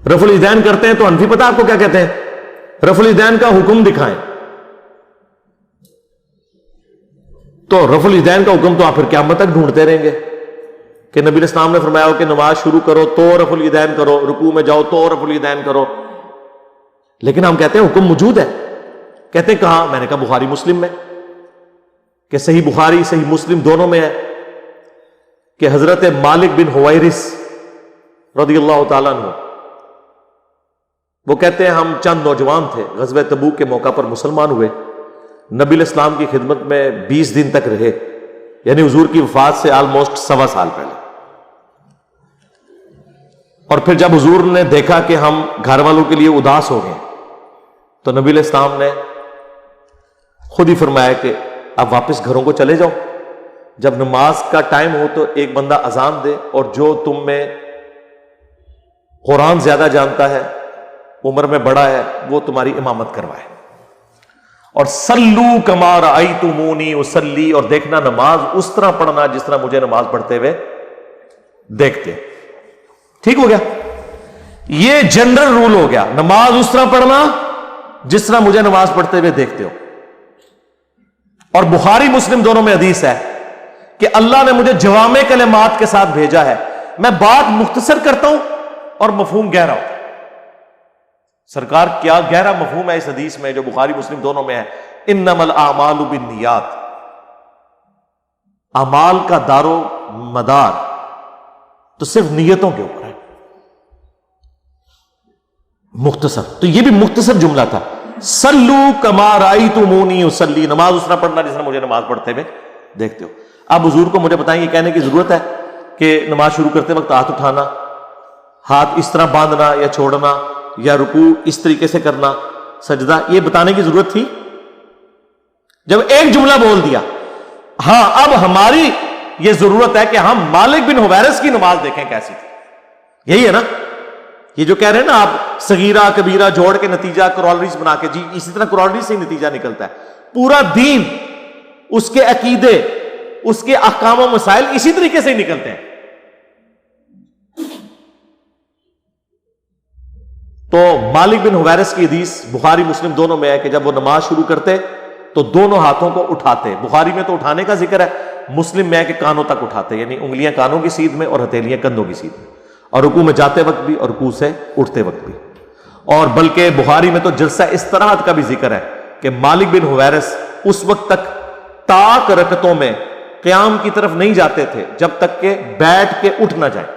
رفع الیدین کرتے ہیں تو حنفی پتہ آپ کو کیا کہتے ہیں؟ رفع الیدین کا حکم دکھائیں. تو رفع الیدین کا حکم تو آپ پھر قیامت تک ڈھونڈتے رہیں گے کہ نبی علیہ السلام نے فرمایا ہو کہ نماز شروع کرو تو رفع الیدین کرو، رکوع میں جاؤ تو رفع الیدین کرو. لیکن ہم کہتے ہیں حکم موجود ہے. کہتے ہیں کہاں؟ میں نے کہا بخاری مسلم میں، کہ صحیح بخاری صحیح مسلم دونوں میں ہے کہ حضرت مالک بن حویرث رضی اللہ تعالیٰ عنہ، وہ کہتے ہیں ہم چند نوجوان تھے، غزوہ تبوک کے موقع پر مسلمان ہوئے، نبی علیہ السلام کی خدمت میں 20 دن تک رہے، یعنی حضور کی وفات سے آلموسٹ 1.25 سال پہلے. اور پھر جب حضور نے دیکھا کہ ہم گھر والوں کے لیے اداس ہو گئے تو نبی علیہ السلام نے خود ہی فرمایا کہ اب واپس گھروں کو چلے جاؤ، جب نماز کا ٹائم ہو تو ایک بندہ اذان دے، اور جو تم میں قرآن زیادہ جانتا ہے، عمر میں بڑا ہے، وہ تمہاری امامت کروائے. اور سلو کما رأیتمونی اصلی، اور دیکھنا نماز اس طرح پڑھنا جس طرح مجھے نماز پڑھتے ہوئے دیکھتے. ٹھیک ہو گیا؟ یہ جنرل رول ہو گیا، نماز اس طرح پڑھنا جس طرح مجھے نماز پڑھتے ہوئے دیکھتے ہو. اور بخاری مسلم دونوں میں حدیث ہے کہ اللہ نے مجھے جوامع کلمات کے ساتھ بھیجا ہے، میں بات مختصر کرتا ہوں اور مفہوم گہرا ہوتا ہے. سرکار کیا گہرا مفہوم ہے اس حدیث میں جو بخاری مسلم دونوں میں ہے. انما الاعمال بالنیات، اعمال کا دار و مدار تو صرف نیتوں کے اوپر ہے. مختصر، تو یہ بھی مختصر جملہ تھا. سلو کما رأیتمونی اصلی، نماز اس طرح پڑھنا جس طرح مجھے نماز پڑھتے ہوئے دیکھتے ہو. اب حضور کو مجھے بتائیں یہ کہنے کی ضرورت ہے کہ نماز شروع کرتے وقت ہاتھ اٹھانا، ہاتھ اس طرح باندھنا یا چھوڑنا، یا رکوع اس طریقے سے کرنا، سجدہ، یہ بتانے کی ضرورت تھی؟ جب ایک جملہ بول دیا. ہاں اب ہماری یہ ضرورت ہے کہ ہم مالک بن حویرث کی نماز دیکھیں کیسی تھی. یہی ہے نا یہ جو کہہ رہے ہیں نا آپ، صغیرہ کبیرہ جوڑ کے نتیجہ کرالریز بنا کے، جی اسی طرح کرالریز سے ہی نتیجہ نکلتا ہے. پورا دین، اس کے عقیدے، اس کے احکام و مسائل اسی طریقے سے ہی نکلتے ہیں. تو مالک بن حویرث کی حدیث بخاری مسلم دونوں میں ہے کہ جب وہ نماز شروع کرتے تو دونوں ہاتھوں کو اٹھاتے. بخاری میں تو اٹھانے کا ذکر ہے، مسلم میں ہے کہ کانوں تک اٹھاتے، یعنی انگلیاں کانوں کی سیدھ میں اور ہتھیلیاں کندھوں کی سیدھ میں، اور رکوع میں جاتے وقت بھی اور رکوع سے اٹھتے وقت بھی. اور بلکہ بخاری میں تو جلسہ استراحت کا بھی ذکر ہے کہ مالک بن حویرث اس وقت تک طاق رکعتوں میں قیام کی طرف نہیں جاتے تھے جب تک کہ بیٹھ کے اٹھ نہ جائیں.